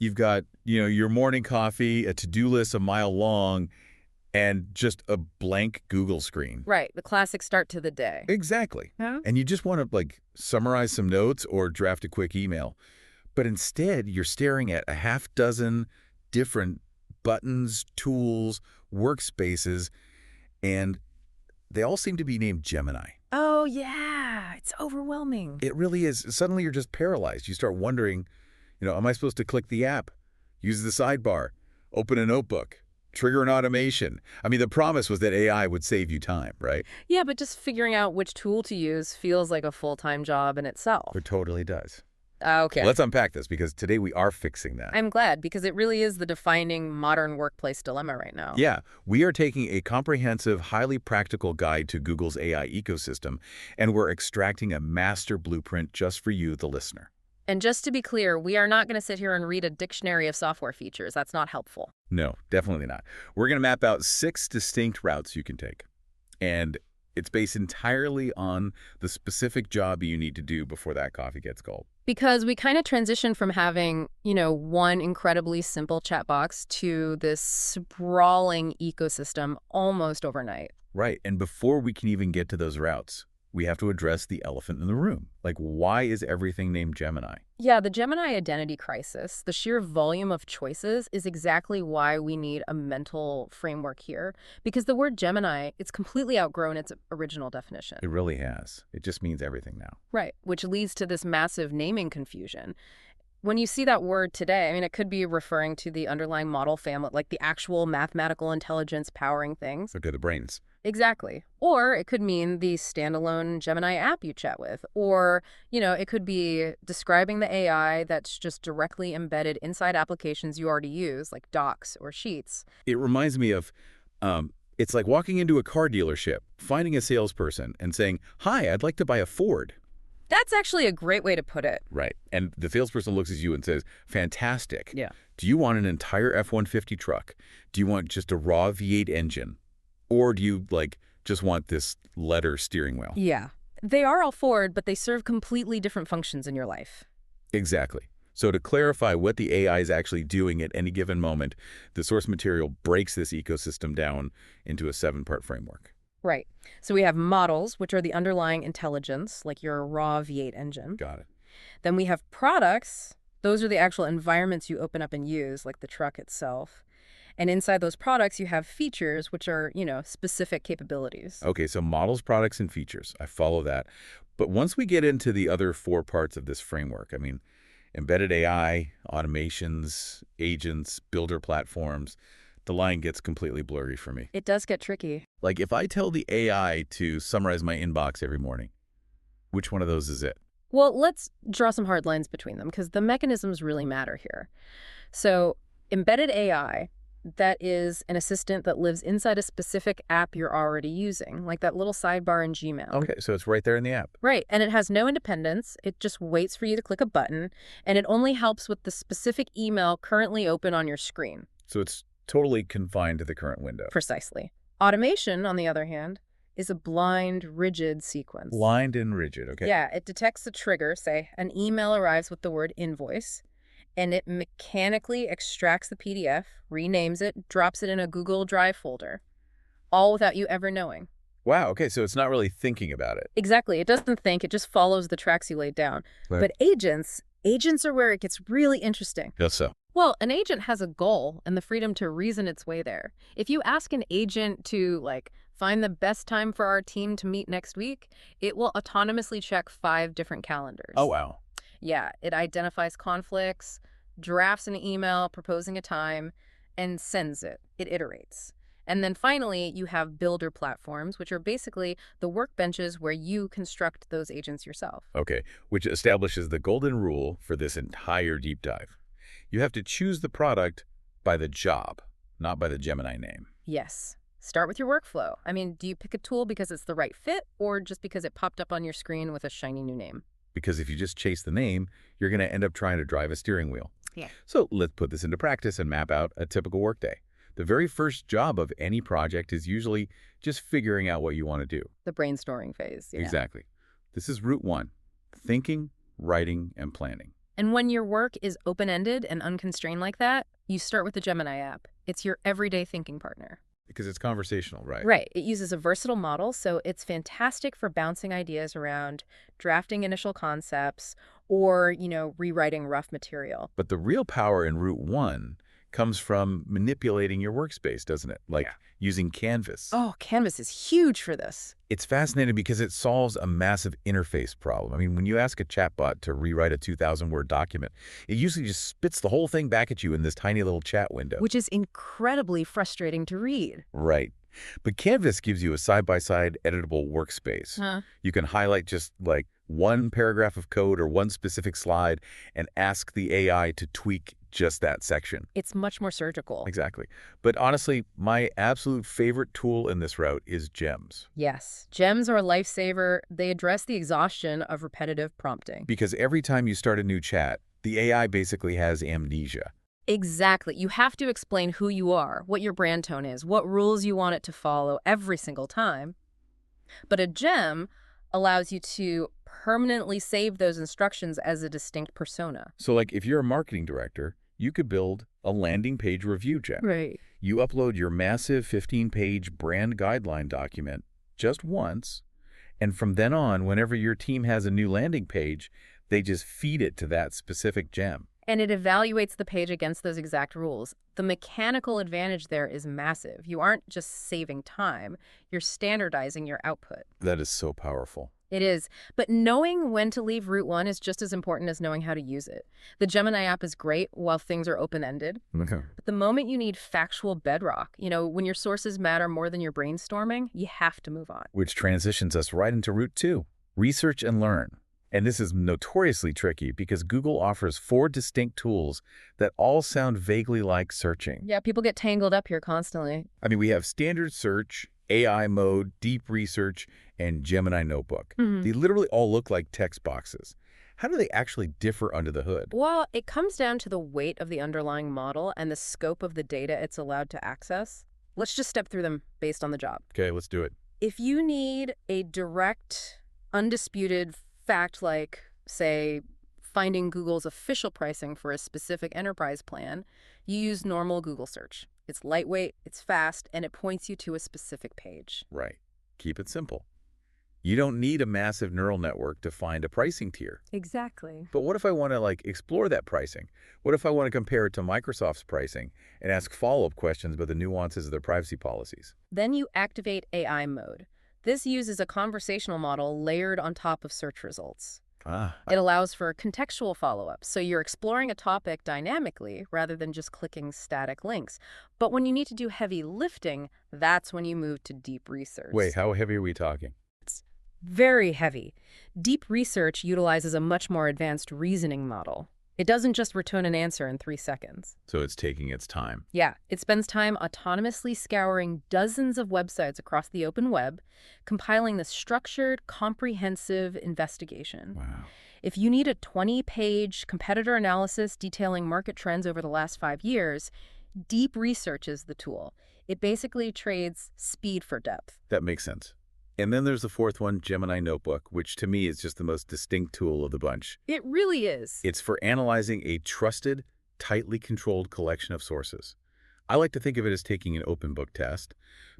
You've got, your morning coffee, a to-do list a mile long, and just a blank Google screen. Right, the classic start to the day. Exactly. Huh? And you just want to, summarize some notes or draft a quick email. But instead, you're staring at a half dozen different buttons, tools, workspaces, and they all seem to be named Gemini. Oh, yeah. It's overwhelming. It really is. Suddenly, you're just paralyzed. You start wondering, am I supposed to click the app, use the sidebar, open a notebook, trigger an automation? I mean, the promise was that AI would save you time, right? Yeah, but just figuring out which tool to use feels like a full-time job in itself. It totally does. Okay. Let's unpack this, because today we are fixing that. I'm glad, because it really is the defining modern workplace dilemma right now. Yeah, we are taking a comprehensive, highly practical guide to Google's AI ecosystem, and we're extracting a master blueprint just for you, the listener. And just to be clear, we are not going to sit here and read a dictionary of software features. That's not helpful. No, definitely not. We're going to map out 6 distinct routes you can take. And it's based entirely on the specific job you need to do before that coffee gets cold. Because we kind of transitioned from having, one incredibly simple chat box to this sprawling ecosystem almost overnight. Right. And before we can even get to those routes, we have to address the elephant in the room. Why is everything named Gemini? Yeah, the Gemini identity crisis, the sheer volume of choices, is exactly why we need a mental framework here. Because the word Gemini, it's completely outgrown its original definition. It really has. It just means everything now. Right, which leads to this massive naming confusion. When you see that word today, it could be referring to the underlying model family, like the actual mathematical intelligence powering things. Okay, the brains. Exactly. Or it could mean the standalone Gemini app you chat with. Or, it could be describing the AI that's just directly embedded inside applications you already use, like Docs or Sheets. It reminds me of, it's like walking into a car dealership, finding a salesperson and saying, "Hi, I'd like to buy a Ford." That's actually a great way to put it. Right. And the salesperson looks at you and says, "Fantastic. Yeah. Do you want an entire F-150 truck? Do you want just a raw V8 engine? Or do you, just want this leather steering wheel?" Yeah. They are all Ford, but they serve completely different functions in your life. Exactly. So to clarify what the AI is actually doing at any given moment, the source material breaks this ecosystem down into a 7-part framework. Right. So we have models, which are the underlying intelligence, like your raw V8 engine. Got it. Then we have products. Those are the actual environments you open up and use, like the truck itself. And inside those products, you have features, which are, specific capabilities. Okay, so models, products, and features. I follow that. But once we get into the other 4 parts of this framework, embedded AI, automations, agents, builder platforms, the line gets completely blurry for me. It does get tricky. If I tell the AI to summarize my inbox every morning, which one of those is it? Well, let's draw some hard lines between them, because the mechanisms really matter here. So embedded AI, that is an assistant that lives inside a specific app you're already using, like that little sidebar in Gmail. Okay, so it's right there in the app. Right, and it has no independence. It just waits for you to click a button, and it only helps with the specific email currently open on your screen. So it's totally confined to the current window. Precisely. Automation, on the other hand, is a blind, rigid sequence. Blind and rigid, okay. Yeah, it detects a trigger, say an email arrives with the word invoice, and it mechanically extracts the PDF, renames it, drops it in a Google Drive folder, all without you ever knowing. Wow, okay, so it's not really thinking about it. Exactly. It doesn't think. It just follows the tracks you laid down. Right. But agents are where it gets really interesting. Just so. Well, an agent has a goal and the freedom to reason its way there. If you ask an agent to, find the best time for our team to meet next week, it will autonomously check 5 different calendars. Oh, wow. Yeah, it identifies conflicts, drafts an email proposing a time, and sends it. It iterates. And then finally, you have builder platforms, which are basically the workbenches where you construct those agents yourself. Okay, which establishes the golden rule for this entire deep dive. You have to choose the product by the job, not by the Gemini name. Yes. Start with your workflow. Do you pick a tool because it's the right fit or just because it popped up on your screen with a shiny new name? Because if you just chase the name, you're going to end up trying to drive a steering wheel. Yeah. So let's put this into practice and map out a typical workday. The very first job of any project is usually just figuring out what you want to do. The brainstorming phase. Yeah. Exactly. This is route 1, thinking, writing, and planning. And when your work is open-ended and unconstrained like that, you start with the Gemini app. It's your everyday thinking partner. Because it's conversational, right? Right. It uses a versatile model, so it's fantastic for bouncing ideas around, drafting initial concepts, or, rewriting rough material. But the real power in Route 1 comes from manipulating your workspace, doesn't it? Like using Canvas. Oh, Canvas is huge for this. It's fascinating because it solves a massive interface problem. I mean, when you ask a chatbot to rewrite a 2,000-word document, it usually just spits the whole thing back at you in this tiny little chat window. Which is incredibly frustrating to read. Right. But Canvas gives you a side-by-side editable workspace. You can highlight just like one paragraph of code or one specific slide and ask the AI to tweak just that section. It's much more surgical. Exactly. But honestly, my absolute favorite tool in this route is Gems. Yes. Gems are a lifesaver. They address the exhaustion of repetitive prompting. Because every time you start a new chat, the AI basically has amnesia. Exactly. You have to explain who you are, what your brand tone is, what rules you want it to follow every single time. But a gem allows you to permanently save those instructions as a distinct persona. So like if you're a marketing director, you could build a landing page review gem. Right. You upload your massive 15-page brand guideline document just once, and from then on, whenever your team has a new landing page, they just feed it to that specific gem. And it evaluates the page against those exact rules. The mechanical advantage there is massive. You aren't just saving time, you're standardizing your output. That is so powerful. It is. But knowing when to leave Route 1 is just as important as knowing how to use it. The Gemini app is great while things are open-ended. Okay. But the moment you need factual bedrock, when your sources matter more than your brainstorming, you have to move on. Which transitions us right into Route 2, research and learn. And this is notoriously tricky because Google offers 4 distinct tools that all sound vaguely like searching. Yeah, people get tangled up here constantly. I mean, we have standard search, AI mode, deep research, and Gemini Notebook. They literally all look like text boxes. How do they actually differ under the hood? Well, it comes down to the weight of the underlying model and the scope of the data it's allowed to access. Let's just step through them based on the job. Okay, let's do it. If you need a direct, undisputed fact like, say, finding Google's official pricing for a specific enterprise plan, you use normal Google search. It's lightweight, it's fast, and it points you to a specific page. Right. Keep it simple. You don't need a massive neural network to find a pricing tier. Exactly. But what if I want to explore that pricing? What if I want to compare it to Microsoft's pricing and ask follow-up questions about the nuances of their privacy policies? Then you activate AI mode. This uses a conversational model layered on top of search results. It allows for contextual follow-up, so you're exploring a topic dynamically rather than just clicking static links. But when you need to do heavy lifting, that's when you move to deep research. Wait, how heavy are we talking? It's very heavy. Deep research utilizes a much more advanced reasoning model. It doesn't just return an answer in 3 seconds. So it's taking its time. Yeah, it spends time autonomously scouring dozens of websites across the open web, compiling the structured, comprehensive investigation. Wow. If you need a 20-page competitor analysis detailing market trends over the last 5 years, deep research is the tool. It basically trades speed for depth. That makes sense. And then there's the fourth one, Gemini Notebook, which to me is just the most distinct tool of the bunch. It really is. It's for analyzing a trusted, tightly controlled collection of sources. I like to think of it as taking an open book test,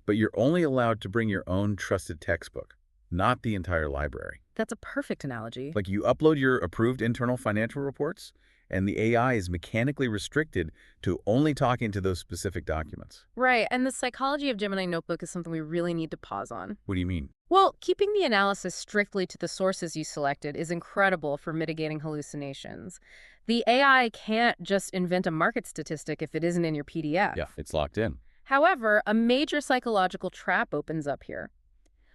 but you're only allowed to bring your own trusted textbook, not the entire library. That's a perfect analogy. Like you upload your approved internal financial reports, and the AI is mechanically restricted to only talking to those specific documents. Right, and the psychology of Gemini Notebook is something we really need to pause on. What do you mean? Well, keeping the analysis strictly to the sources you selected is incredible for mitigating hallucinations. The AI can't just invent a market statistic if it isn't in your PDF. Yeah, it's locked in. However, a major psychological trap opens up here.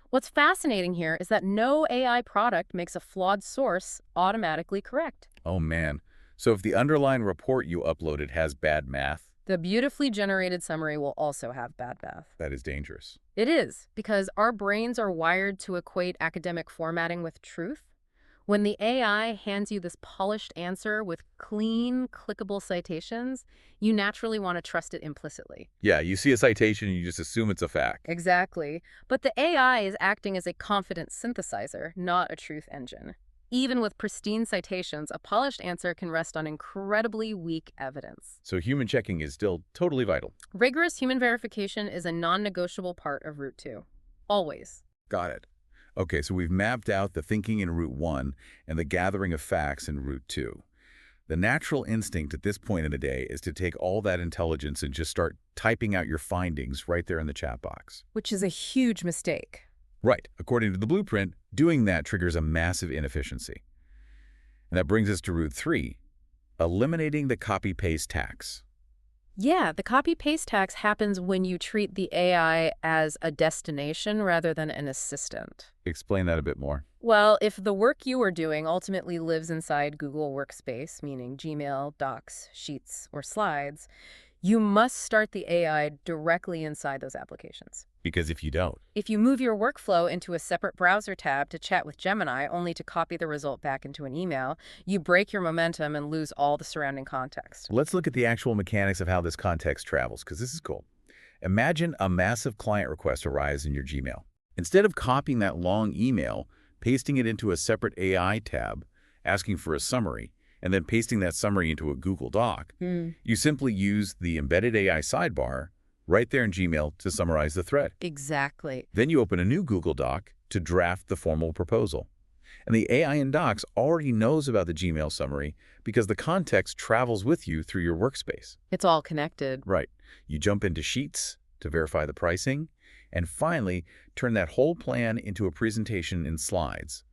What's fascinating here is that no AI product makes a flawed source automatically correct. Oh, man. So if the underlying report you uploaded has bad math, the beautifully generated summary will also have bad math. That is dangerous. It is, because our brains are wired to equate academic formatting with truth. When the AI hands you this polished answer with clean, clickable citations, you naturally want to trust it implicitly. Yeah, you see a citation and you just assume it's a fact. Exactly. But the AI is acting as a confident synthesizer, not a truth engine. Even with pristine citations, a polished answer can rest on incredibly weak evidence. So human checking is still totally vital. Rigorous human verification is a non-negotiable part of Route 2. Always. Got it. Okay, so we've mapped out the thinking in Route 1 and the gathering of facts in Route 2. The natural instinct at this point in the day is to take all that intelligence and just start typing out your findings right there in the chat box. Which is a huge mistake. Right. According to the blueprint, doing that triggers a massive inefficiency. And that brings us to Route 3, eliminating the copy-paste tax. Yeah, the copy-paste tax happens when you treat the AI as a destination rather than an assistant. Explain that a bit more. Well, if the work you are doing ultimately lives inside Google Workspace, meaning Gmail, Docs, Sheets, or Slides, you must start the AI directly inside those applications. Because if you don't, If you move your workflow into a separate browser tab to chat with Gemini only to copy the result back into an email, you break your momentum and lose all the surrounding context. let's look at the actual mechanics of how this context travels, because this is cool. Imagine a massive client request arrives in your Gmail. Instead of copying that long email, pasting it into a separate AI tab, asking for a summary, and then pasting that summary into a Google Doc, you simply use the embedded AI sidebar right there in Gmail to summarize the thread. Exactly. Then you open a new Google Doc to draft the formal proposal. And the AI in Docs already knows about the Gmail summary because the context travels with you through your workspace. It's all connected. Right. You jump into Sheets to verify the pricing, and finally, turn that whole plan into a presentation in Slides.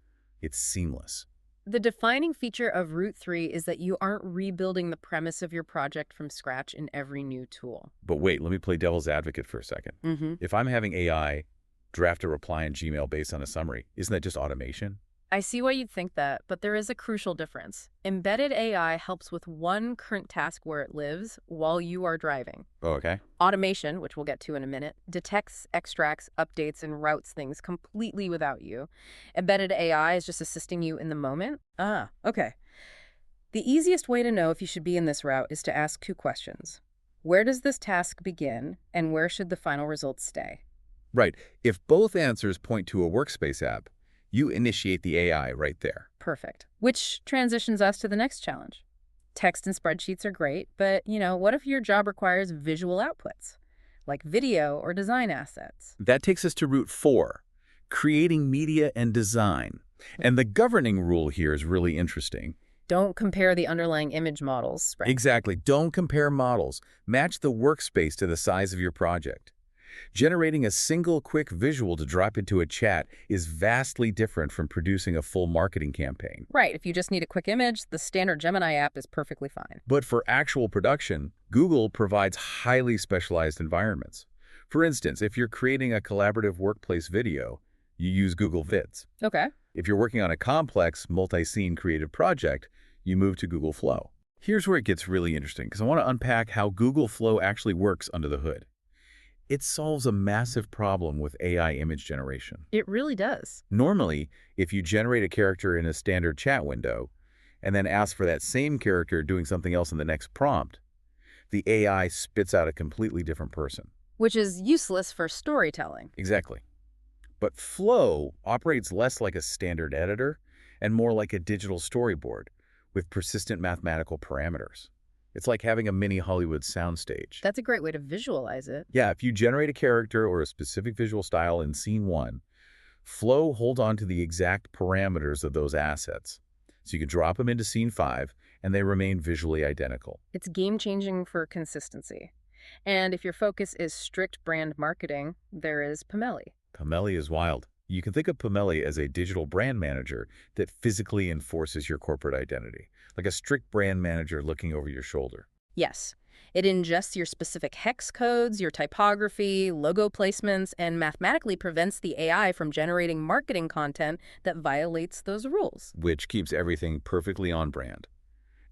It's seamless. The defining feature of Route 3 is that you aren't rebuilding the premise of your project from scratch in every new tool. But wait, let me play devil's advocate for a second. If I'm having AI draft a reply in Gmail based on a summary, isn't that just automation? I see why you'd think that, but there is a crucial difference. Embedded AI helps with one current task where it lives while you are driving. Oh, okay. Automation, which we'll get to in a minute, detects, extracts, updates, and routes things completely without you. Embedded AI is just assisting you in the moment. Okay. The easiest way to know if you should be in this route is to ask 2 questions. Where does this task begin, and where should the final results stay? Right. If both answers point to a Workspace app, you initiate the AI right there. Perfect. Which transitions us to the next challenge. Text and spreadsheets are great, but, what if your job requires visual outputs, like video or design assets? That takes us to Route 4, creating media and design. And the governing rule here is really interesting. Don't compare the underlying image models, right? Exactly. Don't compare models. Match the workspace to the size of your project. Generating a single quick visual to drop into a chat is vastly different from producing a full marketing campaign. Right. If you just need a quick image, the standard Gemini app is perfectly fine. But for actual production, Google provides highly specialized environments. For instance, if you're creating a collaborative workplace video, you use Google Vids. Okay. If you're working on a complex, multi-scene creative project, you move to Google Flow. Here's where it gets really interesting, because I want to unpack how Google Flow actually works under the hood. It solves a massive problem with AI image generation. It really does. Normally, if you generate a character in a standard chat window and then ask for that same character doing something else in the next prompt, the AI spits out a completely different person. Which is useless for storytelling. Exactly. But Flow operates less like a standard editor and more like a digital storyboard with persistent mathematical parameters. It's like having a mini Hollywood soundstage. That's a great way to visualize it. Yeah, if you generate a character or a specific visual style in Scene 1, Flow holds on to the exact parameters of those assets. So you can drop them into Scene 5, and they remain visually identical. It's game-changing for consistency. And if your focus is strict brand marketing, there is Pomelli. Pomelli is wild. You can think of Pomelli as a digital brand manager that physically enforces your corporate identity, like a strict brand manager looking over your shoulder. Yes. It ingests your specific hex codes, your typography, logo placements, and mathematically prevents the AI from generating marketing content that violates those rules. Which keeps everything perfectly on brand.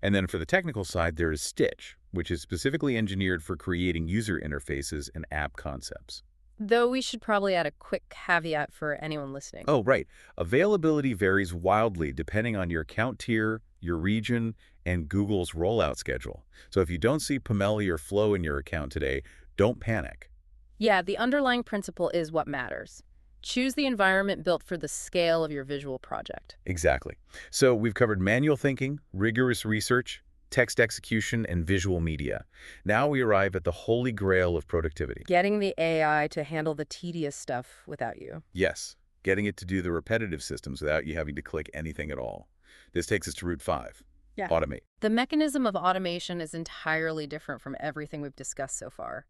And then for the technical side, there is Stitch, which is specifically engineered for creating user interfaces and app concepts. Though we should probably add a quick caveat for anyone listening. Oh, right. Availability varies wildly depending on your account tier, your region, and Google's rollout schedule. So if you don't see Pomelli or Flow in your account today, don't panic. Yeah, the underlying principle is what matters. Choose the environment built for the scale of your visual project. Exactly. So we've covered manual thinking, rigorous research, text execution, and visual media. Now we arrive at the holy grail of productivity. Getting the AI to handle the tedious stuff without you. Yes, getting it to do the repetitive systems without you having to click anything at all. This takes us to route 5. Yeah. Automate. The mechanism of automation is entirely different from everything we've discussed so far.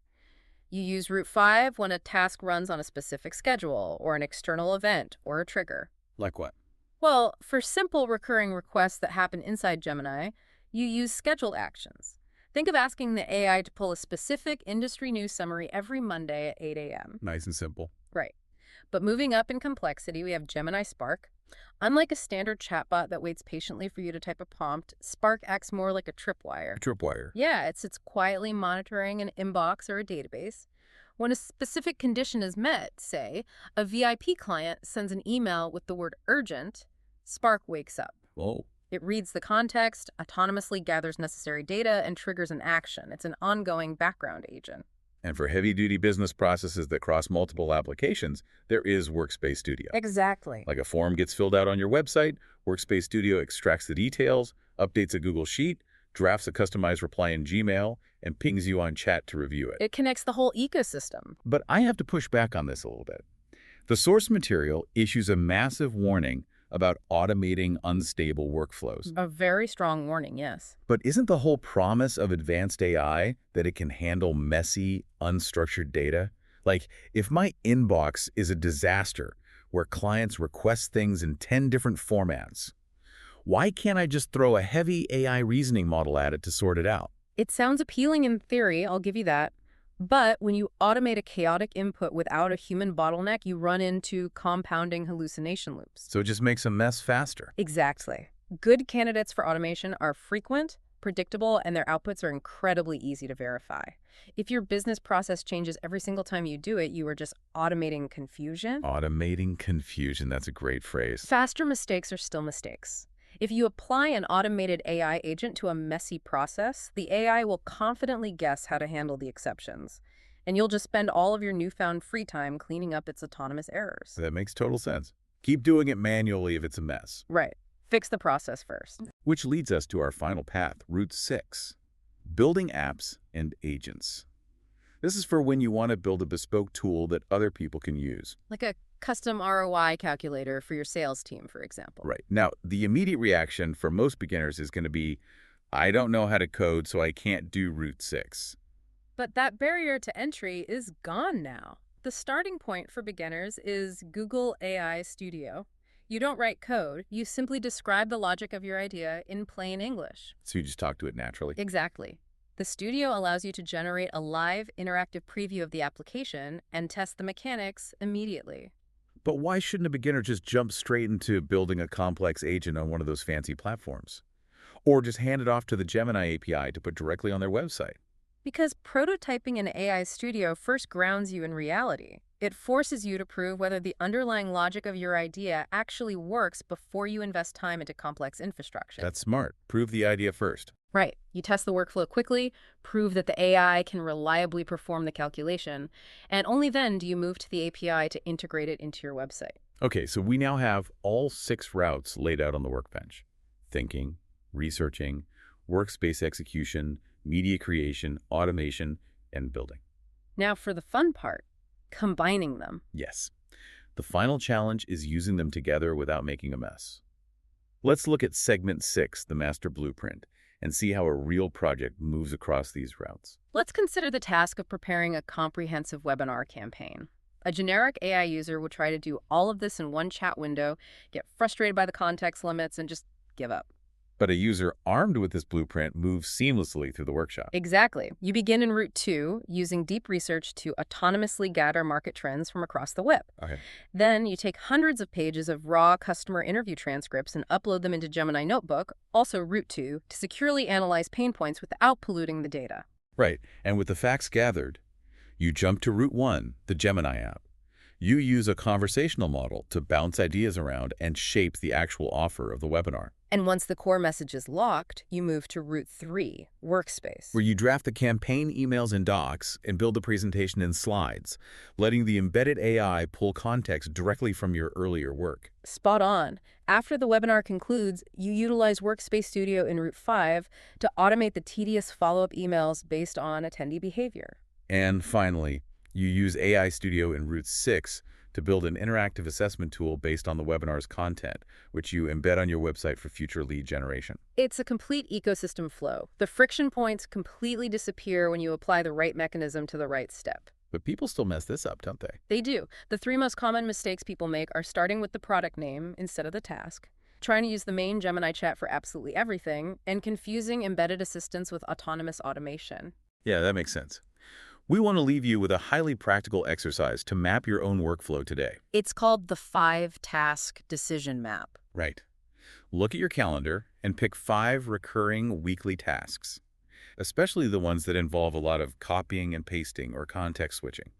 You use route 5 when a task runs on a specific schedule, or an external event, or a trigger. Like what? Well, for simple recurring requests that happen inside Gemini, you use scheduled actions. Think of asking the AI to pull a specific industry news summary every Monday at 8 a.m. Nice and simple. Right. But moving up in complexity, we have Gemini Spark. Unlike a standard chatbot that waits patiently for you to type a prompt, Spark acts more like a tripwire. Tripwire. Yeah, it sits quietly monitoring an inbox or a database. When a specific condition is met, say, a VIP client sends an email with the word urgent, Spark wakes up. Oh. It reads the context, autonomously gathers necessary data, and triggers an action. It's an ongoing background agent. And for heavy-duty business processes that cross multiple applications, there is Workspace Studio. Exactly. Like a form gets filled out on your website, Workspace Studio extracts the details, updates a Google Sheet, drafts a customized reply in Gmail, and pings you on chat to review it. It connects the whole ecosystem. But I have to push back on this a little bit. The source material issues a massive warning about automating unstable workflows. A very strong warning, yes. But isn't the whole promise of advanced AI that it can handle messy, unstructured data? Like, if my inbox is a disaster where clients request things in 10 different formats, why can't I just throw a heavy AI reasoning model at it to sort it out? It sounds appealing in theory, I'll give you that. But when you automate a chaotic input without a human bottleneck, you run into compounding hallucination loops. So it just makes a mess faster. Exactly. Good candidates for automation are frequent, predictable, and their outputs are incredibly easy to verify. If your business process changes every single time you do it, you are just automating confusion. Automating confusion, that's a great phrase. Faster mistakes are still mistakes. If you apply an automated AI agent to a messy process, the AI will confidently guess how to handle the exceptions. And you'll just spend all of your newfound free time cleaning up its autonomous errors. That makes total sense. Keep doing it manually if it's a mess. Right. Fix the process first. Which leads us to our final path, route 6, building apps and agents. This is for when you want to build a bespoke tool that other people can use. Like a custom ROI calculator for your sales team, for example. Right. Now, the immediate reaction for most beginners is going to be, I don't know how to code, so I can't do route 6. But that barrier to entry is gone now. The starting point for beginners is Google AI Studio. You don't write code. You simply describe the logic of your idea in plain English. So you just talk to it naturally. Exactly. The studio allows you to generate a live, interactive preview of the application and test the mechanics immediately. But why shouldn't a beginner just jump straight into building a complex agent on one of those fancy platforms? Or just hand it off to the Gemini API to put directly on their website? Because prototyping in AI Studio first grounds you in reality. It forces you to prove whether the underlying logic of your idea actually works before you invest time into complex infrastructure. That's smart. Prove the idea first. Right. You test the workflow quickly, prove that the AI can reliably perform the calculation, and only then do you move to the API to integrate it into your website. Okay, so we now have all 6 routes laid out on the workbench. Thinking, researching, workspace execution, media creation, automation, and building. Now for the fun part, combining them. Yes. The final challenge is using them together without making a mess. Let's look at segment 6, the master blueprint, and see how a real project moves across these routes. Let's consider the task of preparing a comprehensive webinar campaign. A generic AI user would try to do all of this in one chat window, get frustrated by the context limits, and just give up. But a user armed with this blueprint moves seamlessly through the workshop. Exactly. You begin in route 2, using deep research to autonomously gather market trends from across the web. Okay. Then you take hundreds of pages of raw customer interview transcripts and upload them into Gemini Notebook, also route 2, to securely analyze pain points without polluting the data. Right. And with the facts gathered, you jump to route 1, the Gemini app. You use a conversational model to bounce ideas around and shape the actual offer of the webinar. And once the core message is locked, you move to route 3, Workspace. where you draft the campaign emails in docs and build the presentation in slides, letting the embedded AI pull context directly from your earlier work. Spot on. After the webinar concludes, you utilize Workspace Studio in route 5 to automate the tedious follow-up emails based on attendee behavior. And finally, you use AI Studio in Route 6 to build an interactive assessment tool based on the webinar's content, which you embed on your website for future lead generation. It's a complete ecosystem flow. The friction points completely disappear when you apply the right mechanism to the right step. But people still mess this up, don't they? They do. The 3 most common mistakes people make are starting with the product name instead of the task, trying to use the main Gemini chat for absolutely everything, and confusing embedded assistance with autonomous automation. Yeah, that makes sense. We want to leave you with a highly practical exercise to map your own workflow today. It's called the 5-task decision map. Right. Look at your calendar and pick 5 recurring weekly tasks, especially the ones that involve a lot of copying and pasting or context switching.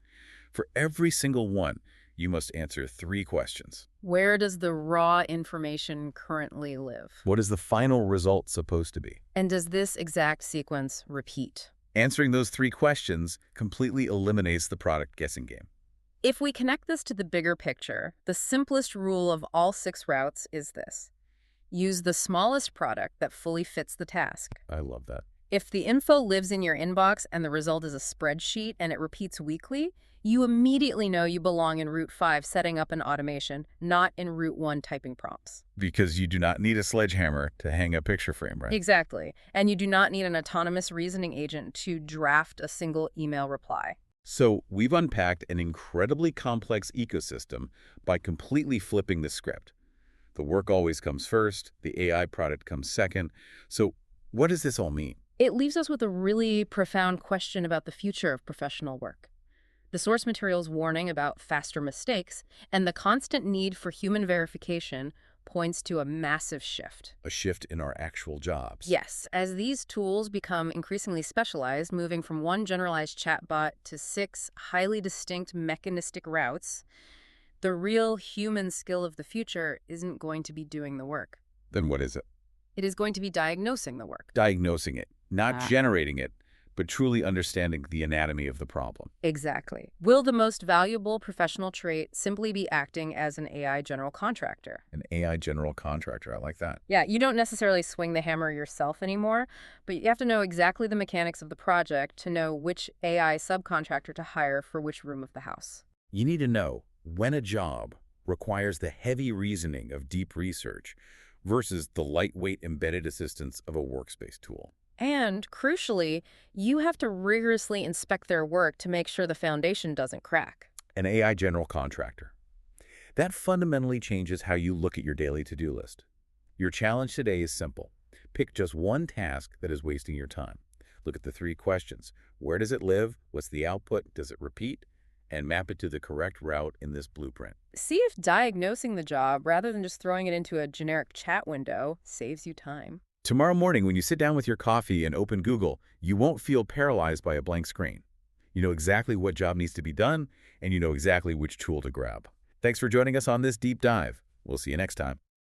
For every single one, you must answer 3 questions. Where does the raw information currently live? What is the final result supposed to be? And does this exact sequence repeat? Answering those 3 questions completely eliminates the product guessing game. If we connect this to the bigger picture, the simplest rule of all 6 routes is this. Use the smallest product that fully fits the task. I love that. If the info lives in your inbox and the result is a spreadsheet and it repeats weekly, you immediately know you belong in Route 5 setting up an automation, not in Route 1 typing prompts. Because you do not need a sledgehammer to hang a picture frame, right? Exactly. And you do not need an autonomous reasoning agent to draft a single email reply. So we've unpacked an incredibly complex ecosystem by completely flipping the script. The work always comes first, the AI product comes second. So what does this all mean? It leaves us with a really profound question about the future of professional work. The source material's warning about faster mistakes and the constant need for human verification points to a massive shift. A shift in our actual jobs. Yes, as these tools become increasingly specialized, moving from one generalized chatbot to 6 highly distinct mechanistic routes, the real human skill of the future isn't going to be doing the work. Then what is it? It is going to be diagnosing the work. Diagnosing it, not generating it, but truly understanding the anatomy of the problem. Exactly. Will the most valuable professional trait simply be acting as an AI general contractor? An AI general contractor, I like that. Yeah, you don't necessarily swing the hammer yourself anymore, but you have to know exactly the mechanics of the project to know which AI subcontractor to hire for which room of the house. You need to know when a job requires the heavy reasoning of deep research versus the lightweight embedded assistance of a workspace tool. And, crucially, you have to rigorously inspect their work to make sure the foundation doesn't crack. An AI general contractor. That fundamentally changes how you look at your daily to-do list. Your challenge today is simple. Pick just one task that is wasting your time. Look at the 3 questions. Where does it live? What's the output? Does it repeat? And map it to the correct route in this blueprint. See if diagnosing the job, rather than just throwing it into a generic chat window, saves you time. Tomorrow morning, when you sit down with your coffee and open Google, you won't feel paralyzed by a blank screen. You know exactly what job needs to be done, and you know exactly which tool to grab. Thanks for joining us on this deep dive. We'll see you next time.